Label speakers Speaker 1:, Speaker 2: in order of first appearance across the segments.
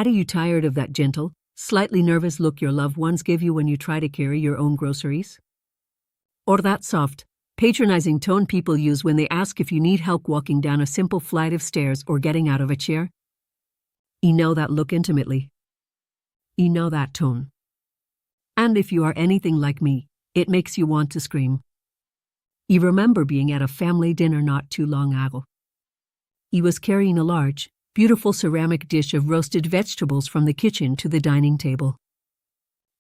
Speaker 1: Are you tired of that gentle, slightly nervous look your loved ones give you when you try to carry your own groceries? Or that soft, patronizing tone people use when they ask if you need help walking down a simple flight of stairs or getting out of a chair? You know that look intimately. You know that tone. And if you are anything like me, it makes you want to scream. You remember being at a family dinner not too long ago. He was carrying a large, beautiful ceramic dish of roasted vegetables from the kitchen to the dining table.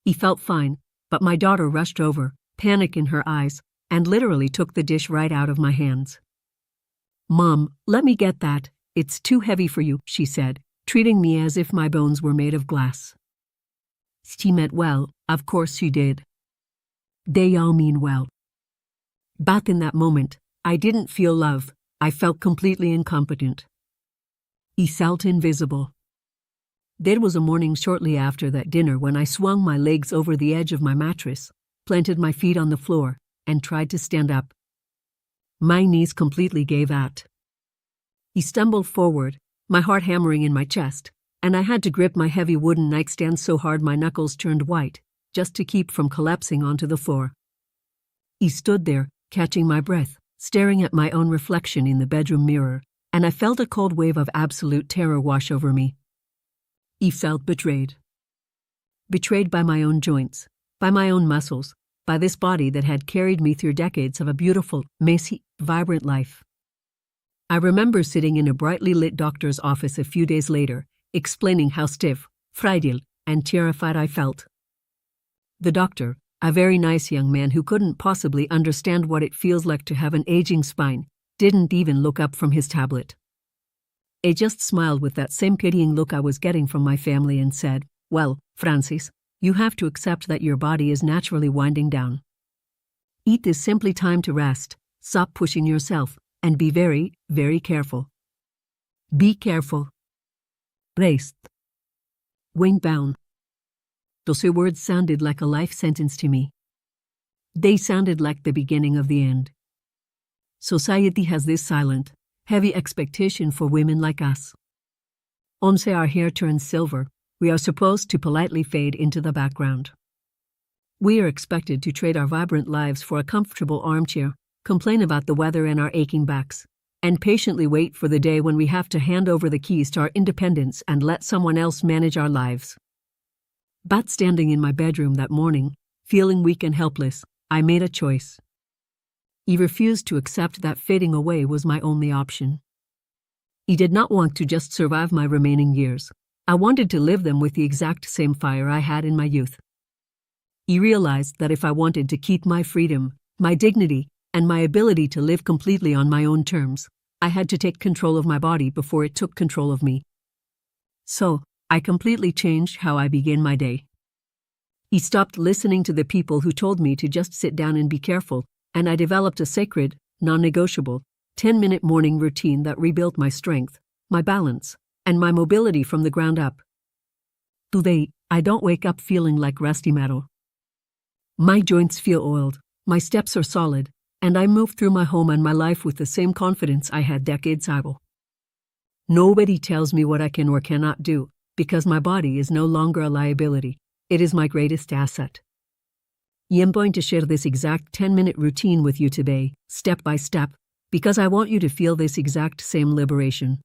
Speaker 1: He felt fine, but my daughter rushed over, panic in her eyes, and literally took the dish right out of my hands. "Mom, let me get that. It's too heavy for you," she said, treating me as if my bones were made of glass. She meant well, of course she did. They all mean well. But in that moment, I didn't feel love. I felt completely incompetent. He felt invisible. There was a morning shortly after that dinner when I swung my legs over the edge of my mattress, planted my feet on the floor, and tried to stand up. My knees completely gave out. He stumbled forward, my heart hammering in my chest, and I had to grip my heavy wooden nightstand so hard my knuckles turned white, just to keep from collapsing onto the floor. He stood there, catching my breath, staring at my own reflection in the bedroom mirror, and I felt a cold wave of absolute terror wash over me. He felt betrayed. Betrayed by my own joints, by my own muscles, by this body that had carried me through decades of a beautiful, messy, vibrant life. I remember sitting in a brightly lit doctor's office a few days later, explaining how stiff, fragile, and terrified I felt. The doctor, a very nice young man who couldn't possibly understand what it feels like to have an aging spine, didn't even look up from his tablet. He just smiled with that same pitying look I was getting from my family and said, "Well, Francis, you have to accept that your body is naturally winding down. It is simply time to rest, stop pushing yourself, and be very, very careful. Be careful. Rest. Wind down." Those words sounded like a life sentence to me. They sounded like the beginning of the end. Society has this silent, heavy expectation for women like us. Once our hair turns silver, we are supposed to politely fade into the background. We are expected to trade our vibrant lives for a comfortable armchair, complain about the weather and our aching backs, and patiently wait for the day when we have to hand over the keys to our independence and let someone else manage our lives. But standing in my bedroom that morning, feeling weak and helpless, I made a choice. He refused to accept that fading away was my only option. He did not want to just survive my remaining years. I wanted to live them with the exact same fire I had in my youth. He realized that if I wanted to keep my freedom, my dignity, and my ability to live completely on my own terms, I had to take control of my body before it took control of me. So, I completely changed how I began my day. He stopped listening to the people who told me to just sit down and be careful, and I developed a sacred, non-negotiable, 10-minute morning routine that rebuilt my strength, my balance, and my mobility from the ground up. Today, I don't wake up feeling like rusty metal. My joints feel oiled, my steps are solid, and I move through my home and my life with the same confidence I had decades ago. Nobody tells me what I can or cannot do, because my body is no longer a liability. It is my greatest asset. I am going to share this exact 10-minute routine with you today, step by step, because I want you to feel this exact same liberation.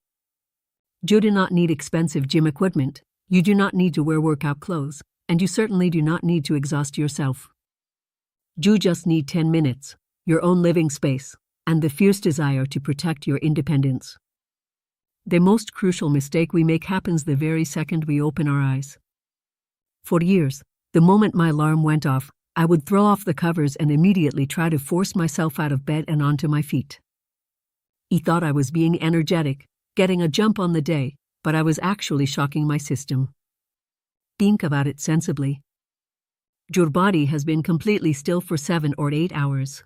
Speaker 1: You do not need expensive gym equipment, you do not need to wear workout clothes, and you certainly do not need to exhaust yourself. You just need 10 minutes, your own living space, and the fierce desire to protect your independence. The most crucial mistake we make happens the very second we open our eyes. For years, the moment my alarm went off, I would throw off the covers and immediately try to force myself out of bed and onto my feet. He thought I was being energetic, getting a jump on the day, but I was actually shocking my system. Think about it sensibly. Your body has been completely still for 7 or 8 hours.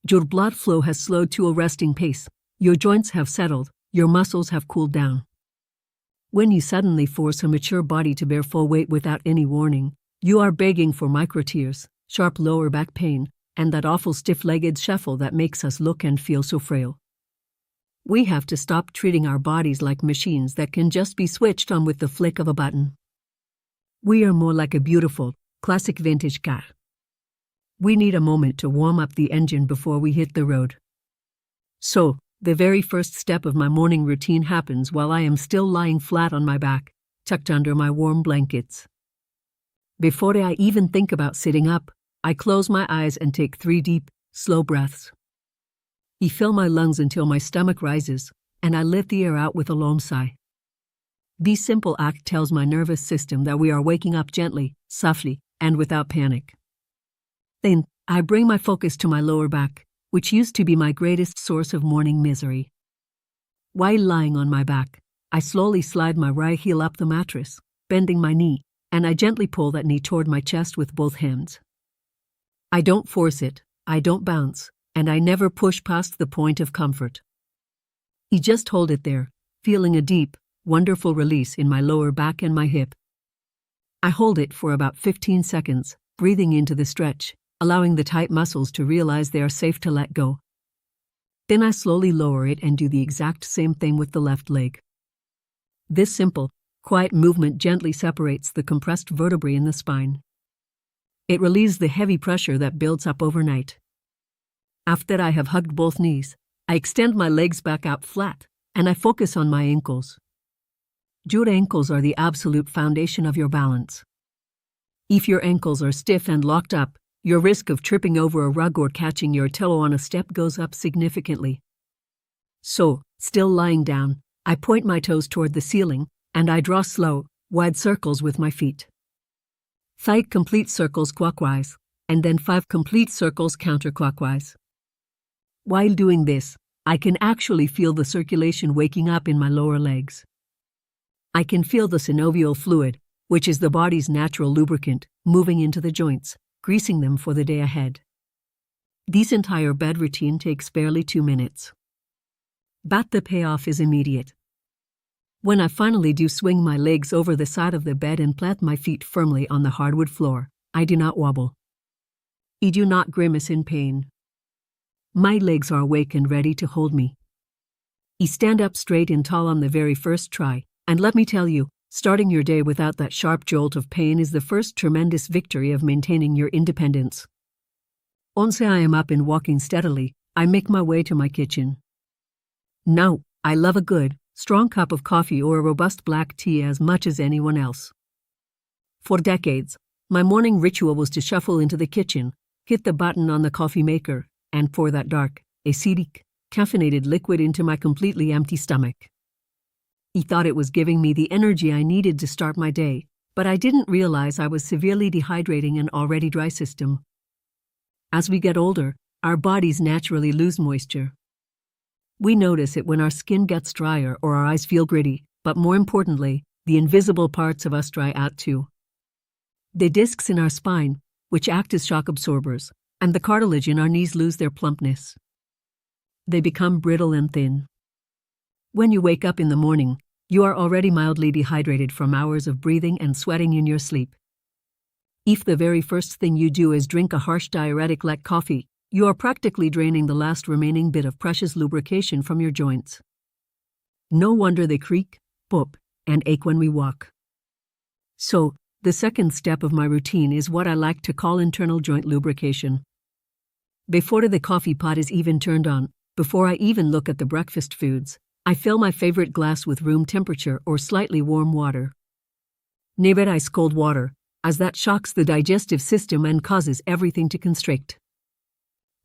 Speaker 1: Your blood flow has slowed to a resting pace, your joints have settled, your muscles have cooled down. When you suddenly force a mature body to bear full weight without any warning, you are begging for micro-tears, sharp lower back pain, and that awful stiff-legged shuffle that makes us look and feel so frail. We have to stop treating our bodies like machines that can just be switched on with the flick of a button. We are more like a beautiful, classic vintage car. We need a moment to warm up the engine before we hit the road. So, the very first step of my morning routine happens while I am still lying flat on my back, tucked under my warm blankets. Before I even think about sitting up, I close my eyes and take 3 deep, slow breaths. I fill my lungs until my stomach rises, and I let the air out with a long sigh. This simple act tells my nervous system that we are waking up gently, softly, and without panic. Then, I bring my focus to my lower back, which used to be my greatest source of morning misery. While lying on my back, I slowly slide my right heel up the mattress, bending my knee, and I gently pull that knee toward my chest with both hands. I don't force it, I don't bounce, and I never push past the point of comfort. I just hold it there, feeling a deep, wonderful release in my lower back and my hip. I hold it for about 15 seconds, breathing into the stretch, allowing the tight muscles to realize they are safe to let go. Then I slowly lower it and do the exact same thing with the left leg. This simple, quiet movement gently separates the compressed vertebrae in the spine. It relieves the heavy pressure that builds up overnight. After I have hugged both knees, I extend my legs back out flat, and I focus on my ankles. Your ankles are the absolute foundation of your balance. If your ankles are stiff and locked up, your risk of tripping over a rug or catching your toe on a step goes up significantly. So, still lying down, I point my toes toward the ceiling, and I draw slow, wide circles with my feet. 5 complete circles clockwise, and then 5 complete circles counterclockwise. While doing this, I can actually feel the circulation waking up in my lower legs. I can feel the synovial fluid, which is the body's natural lubricant, moving into the joints, greasing them for the day ahead. This entire bed routine takes barely 2 minutes. But the payoff is immediate. When I finally do swing my legs over the side of the bed and plant my feet firmly on the hardwood floor, I do not wobble. I do not grimace in pain. My legs are awake and ready to hold me. I stand up straight and tall on the very first try, and let me tell you, starting your day without that sharp jolt of pain is the first tremendous victory of maintaining your independence. Once I am up and walking steadily, I make my way to my kitchen. Now, I love a good, strong cup of coffee or a robust black tea as much as anyone else. For decades, my morning ritual was to shuffle into the kitchen, hit the button on the coffee maker, and pour that dark, acidic, caffeinated liquid into my completely empty stomach. I thought it was giving me the energy I needed to start my day, but I didn't realize I was severely dehydrating an already dry system. As we get older, our bodies naturally lose moisture. We notice it when our skin gets drier or our eyes feel gritty, but more importantly, the invisible parts of us dry out too. The discs in our spine, which act as shock absorbers, and the cartilage in our knees lose their plumpness. They become brittle and thin. When you wake up in the morning, you are already mildly dehydrated from hours of breathing and sweating in your sleep. If the very first thing you do is drink a harsh diuretic like coffee, you are practically draining the last remaining bit of precious lubrication from your joints. No wonder they creak, pop, and ache when we walk. So, the second step of my routine is what I like to call internal joint lubrication. Before the coffee pot is even turned on, before I even look at the breakfast foods, I fill my favorite glass with room temperature or slightly warm water. Never ice cold water, as that shocks the digestive system and causes everything to constrict.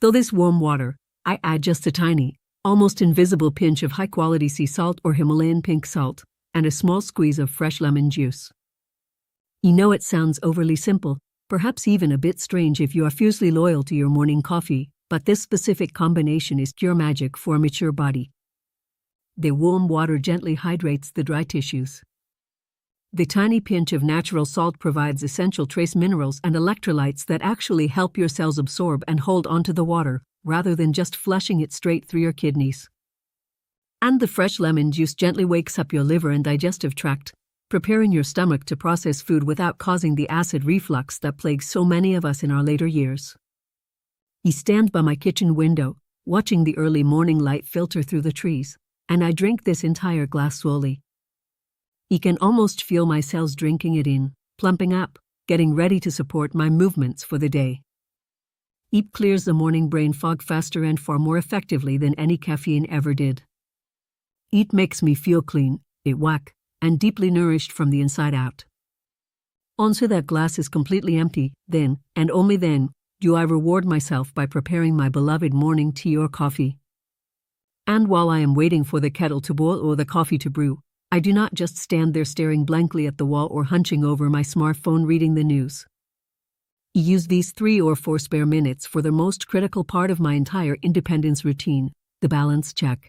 Speaker 1: Though this warm water, I add just a tiny, almost invisible pinch of high-quality sea salt or Himalayan pink salt, and a small squeeze of fresh lemon juice. You know it sounds overly simple, perhaps even a bit strange if you are fiercely loyal to your morning coffee, but this specific combination is pure magic for a mature body. The warm water gently hydrates the dry tissues. The tiny pinch of natural salt provides essential trace minerals and electrolytes that actually help your cells absorb and hold onto the water, rather than just flushing it straight through your kidneys. And the fresh lemon juice gently wakes up your liver and digestive tract, preparing your stomach to process food without causing the acid reflux that plagues so many of us in our later years. I stand by my kitchen window, watching the early morning light filter through the trees, and I drink this entire glass slowly. I can almost feel my cells drinking it in, plumping up, getting ready to support my movements for the day. It clears the morning brain fog faster and far more effectively than any caffeine ever did. It makes me feel clean, awake, and deeply nourished from the inside out. Once that glass is completely empty, then, and only then, do I reward myself by preparing my beloved morning tea or coffee. And while I am waiting for the kettle to boil or the coffee to brew, I do not just stand there staring blankly at the wall or hunching over my smartphone reading the news. I use these 3 or 4 spare minutes for the most critical part of my entire independence routine, the balance check.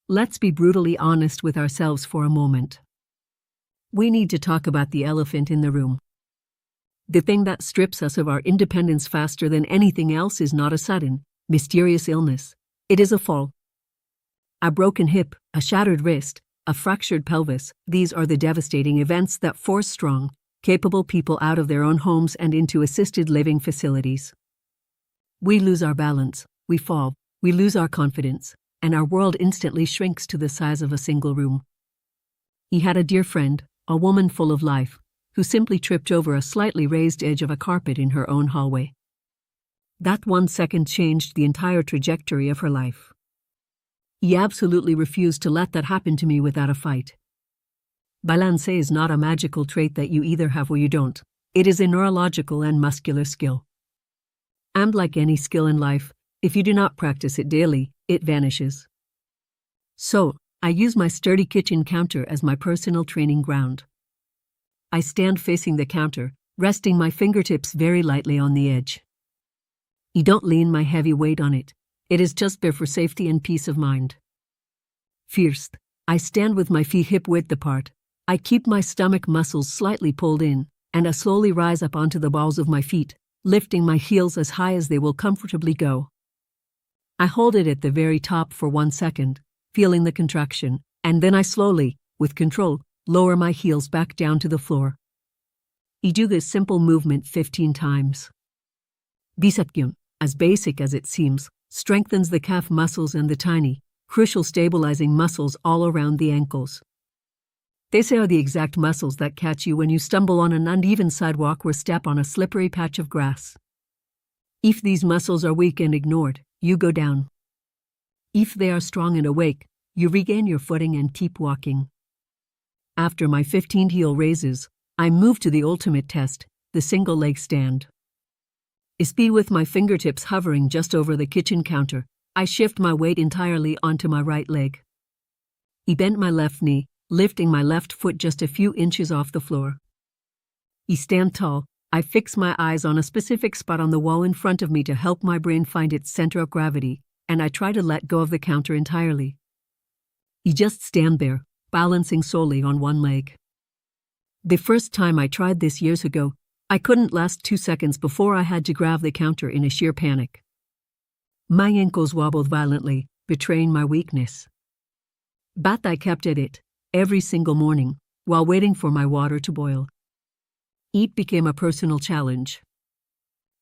Speaker 1: Let's be brutally honest with ourselves for a moment. We need to talk about the elephant in the room. The thing that strips us of our independence faster than anything else is not a sudden, mysterious illness. It is a fall. A broken hip, a shattered wrist, a fractured pelvis, these are the devastating events that force strong, capable people out of their own homes and into assisted living facilities. We lose our balance, we fall, we lose our confidence, and our world instantly shrinks to the size of a single room. He had a dear friend, a woman full of life, who simply tripped over a slightly raised edge of a carpet in her own hallway. That 1 second changed the entire trajectory of her life. He absolutely refused to let that happen to me without a fight. Balance is not a magical trait that you either have or you don't. It is a neurological and muscular skill. And like any skill in life, if you do not practice it daily, it vanishes. So, I use my sturdy kitchen counter as my personal training ground. I stand facing the counter, resting my fingertips very lightly on the edge. I don't lean my heavy weight on it. It is just there for safety and peace of mind. First, I stand with my feet hip-width apart. I keep my stomach muscles slightly pulled in, and I slowly rise up onto the balls of my feet, lifting my heels as high as they will comfortably go. I hold it at the very top for 1 second, feeling the contraction, and then I slowly, with control, lower my heels back down to the floor. I do this simple movement 15 times. Bisakyum, as basic as it seems, strengthens the calf muscles and the tiny, crucial stabilizing muscles all around the ankles. These are the exact muscles that catch you when you stumble on an uneven sidewalk or step on a slippery patch of grass. If these muscles are weak and ignored, you go down. If they are strong and awake, you regain your footing and keep walking. After my 15 heel raises, I move to the ultimate test, the single leg stand. With my fingertips hovering just over the kitchen counter, I shift my weight entirely onto my right leg. I bend my left knee, lifting my left foot just a few inches off the floor. I stand tall. I fix my eyes on a specific spot on the wall in front of me to help my brain find its center of gravity, and I try to let go of the counter entirely. I just stand there, balancing solely on one leg. The first time I tried this years ago, I couldn't last 2 seconds before I had to grab the counter in a sheer panic. My ankles wobbled violently, betraying my weakness. But I kept at it, every single morning, while waiting for my water to boil. It became a personal challenge.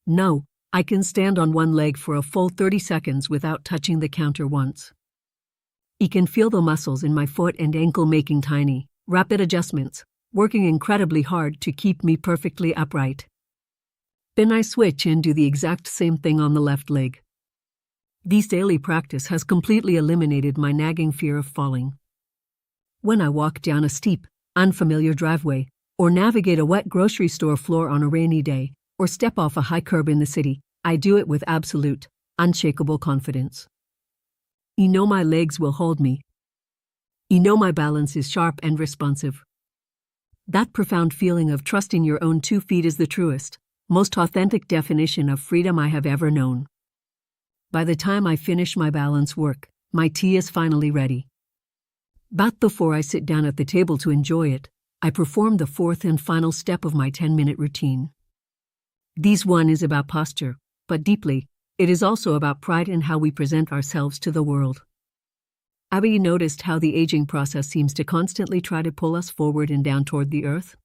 Speaker 1: Now, I can stand on one leg for a full 30 seconds without touching the counter once. I can feel the muscles in my foot and ankle making tiny, rapid adjustments, working incredibly hard to keep me perfectly upright. Then I switch and do the exact same thing on the left leg. This daily practice has completely eliminated my nagging fear of falling. When I walk down a steep, unfamiliar driveway, or navigate a wet grocery store floor on a rainy day, or step off a high curb in the city, I do it with absolute, unshakable confidence. I know my legs will hold me. I know my balance is sharp and responsive. That profound feeling of trusting your own 2 feet is the truest, most authentic definition of freedom I have ever known. By the time I finish my balance work, my tea is finally ready. But before I sit down at the table to enjoy it, I perform the 4th and final step of my 10-minute routine. This one is about posture, but deeply, it is also about pride in how we present ourselves to the world. Have you noticed how the aging process seems to constantly try to pull us forward and down toward the earth?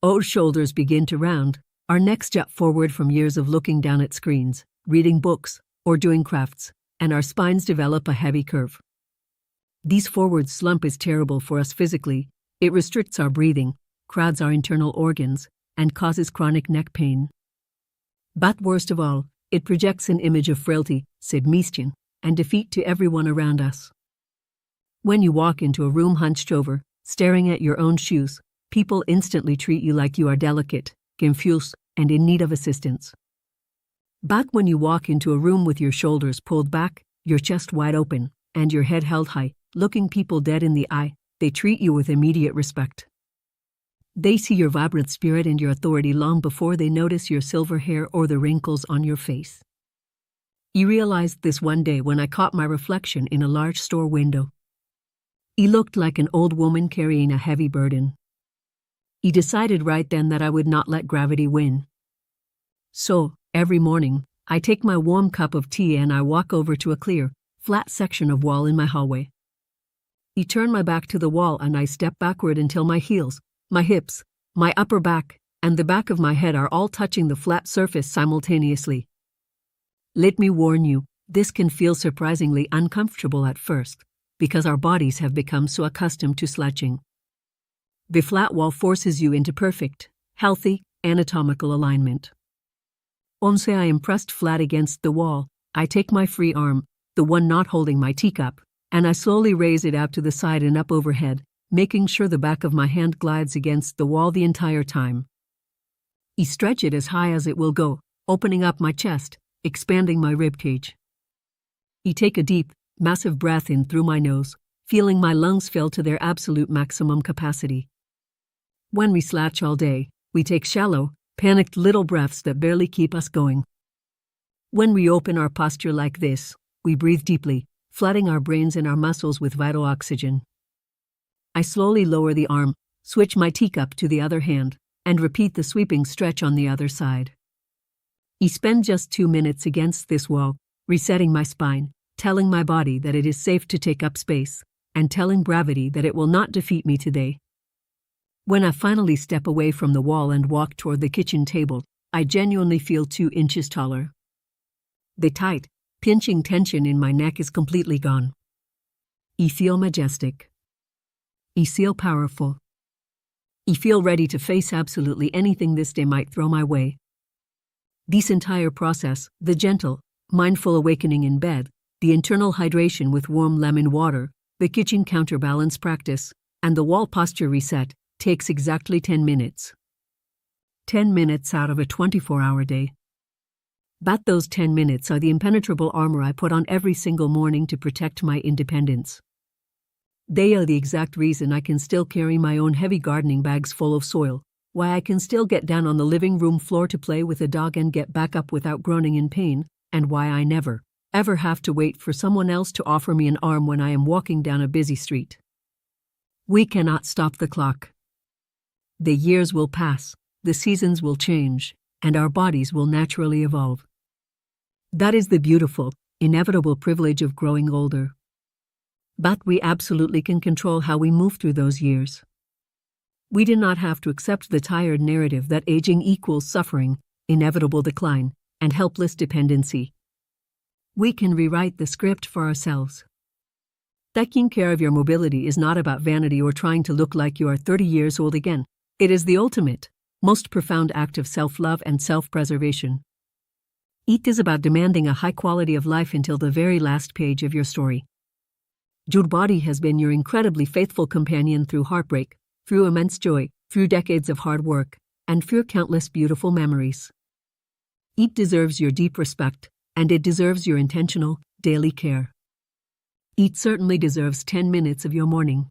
Speaker 1: Our shoulders begin to round, our necks jut forward from years of looking down at screens, reading books, or doing crafts, and our spines develop a heavy curve. This forward slump is terrible for us physically. It restricts our breathing, crowds our internal organs, and causes chronic neck pain. But worst of all, it projects an image of frailty, sedmistion, and defeat to everyone around us. When you walk into a room hunched over, staring at your own shoes, people instantly treat you like you are delicate, confused, and in need of assistance. But when you walk into a room with your shoulders pulled back, your chest wide open, and your head held high, looking people dead in the eye, they treat you with immediate respect. They see your vibrant spirit and your authority long before they notice your silver hair or the wrinkles on your face. I realized this one day when I caught my reflection in a large store window. I looked like an old woman carrying a heavy burden. I decided right then that I would not let gravity win. So, every morning, I take my warm cup of tea and I walk over to a clear, flat section of wall in my hallway. I turn my back to the wall and I step backward until my heels, my hips, my upper back, and the back of my head are all touching the flat surface simultaneously. Let me warn you, this can feel surprisingly uncomfortable at first, because our bodies have become so accustomed to slouching. The flat wall forces you into perfect, healthy, anatomical alignment. Once I am pressed flat against the wall, I take my free arm, the one not holding my teacup, and I slowly raise it out to the side and up overhead, making sure the back of my hand glides against the wall the entire time. I stretch it as high as it will go, opening up my chest, expanding my ribcage. I take a deep, massive breath in through my nose, feeling my lungs fill to their absolute maximum capacity. When we slouch all day, we take shallow, panicked little breaths that barely keep us going. When we open our posture like this, we breathe deeply, flooding our brains and our muscles with vital oxygen. I slowly lower the arm, switch my teacup to the other hand, and repeat the sweeping stretch on the other side. I spend just 2 minutes against this wall, resetting my spine, telling my body that it is safe to take up space, and telling gravity that it will not defeat me today. When I finally step away from the wall and walk toward the kitchen table, I genuinely feel 2 inches taller. The tight, pinching tension in my neck is completely gone. I feel majestic. I feel powerful. I feel ready to face absolutely anything this day might throw my way. This entire process, the gentle, mindful awakening in bed, the internal hydration with warm lemon water, the kitchen counterbalance practice, and the wall posture reset, takes exactly 10 minutes. 10 minutes out of a 24-hour day. But those 10 minutes are the impenetrable armor I put on every single morning to protect my independence. They are the exact reason I can still carry my own heavy gardening bags full of soil, why I can still get down on the living room floor to play with a dog and get back up without groaning in pain, and why I never, ever have to wait for someone else to offer me an arm when I am walking down a busy street. We cannot stop the clock. The years will pass, the seasons will change, and our bodies will naturally evolve. That is the beautiful, inevitable privilege of growing older. But we absolutely can control how we move through those years. We do not have to accept the tired narrative that aging equals suffering, inevitable decline, and helpless dependency. We can rewrite the script for ourselves. Taking care of your mobility is not about vanity or trying to look like you are 30 years old again. It is the ultimate, most profound act of self-love and self-preservation. It is about demanding a high quality of life until the very last page of your story. Your body has been your incredibly faithful companion through heartbreak, through immense joy, through decades of hard work, and through countless beautiful memories. It deserves your deep respect, and it deserves your intentional, daily care. It certainly deserves 10 minutes of your morning.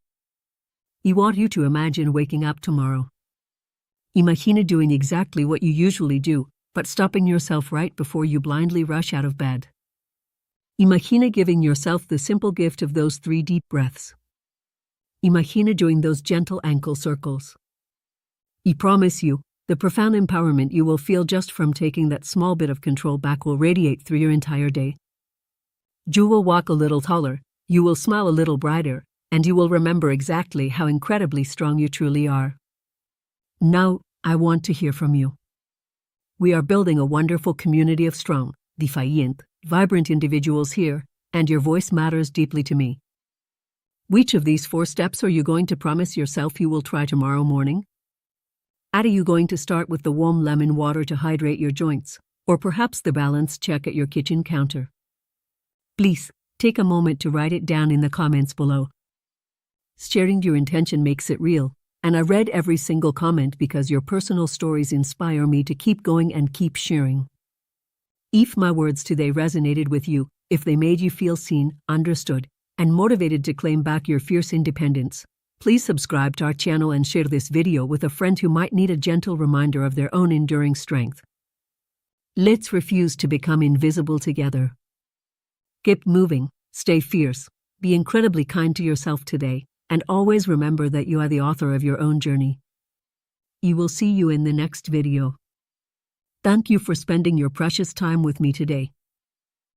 Speaker 1: I want you to imagine waking up tomorrow. Imagine doing exactly what you usually do, but stopping yourself right before you blindly rush out of bed. Imagine giving yourself the simple gift of those 3 deep breaths. Imagine doing those gentle ankle circles. I promise you, the profound empowerment you will feel just from taking that small bit of control back will radiate through your entire day. You will walk a little taller, you will smile a little brighter, and you will remember exactly how incredibly strong you truly are. Now, I want to hear from you. We are building a wonderful community of strong, defiant, vibrant individuals here, and your voice matters deeply to me. Which of these 4 steps are you going to promise yourself you will try tomorrow morning? Are you going to start with the warm lemon water to hydrate your joints, or perhaps the balance check at your kitchen counter? Please, take a moment to write it down in the comments below. Sharing your intention makes it real, and I read every single comment because your personal stories inspire me to keep going and keep sharing. If my words today resonated with you, if they made you feel seen, understood, and motivated to claim back your fierce independence, please subscribe to our channel and share this video with a friend who might need a gentle reminder of their own enduring strength. Let's refuse to become invisible together. Keep moving, stay fierce, be incredibly kind to yourself today, and always remember that you are the author of your own journey. I will see you in the next video. Thank you for spending your precious time with me today.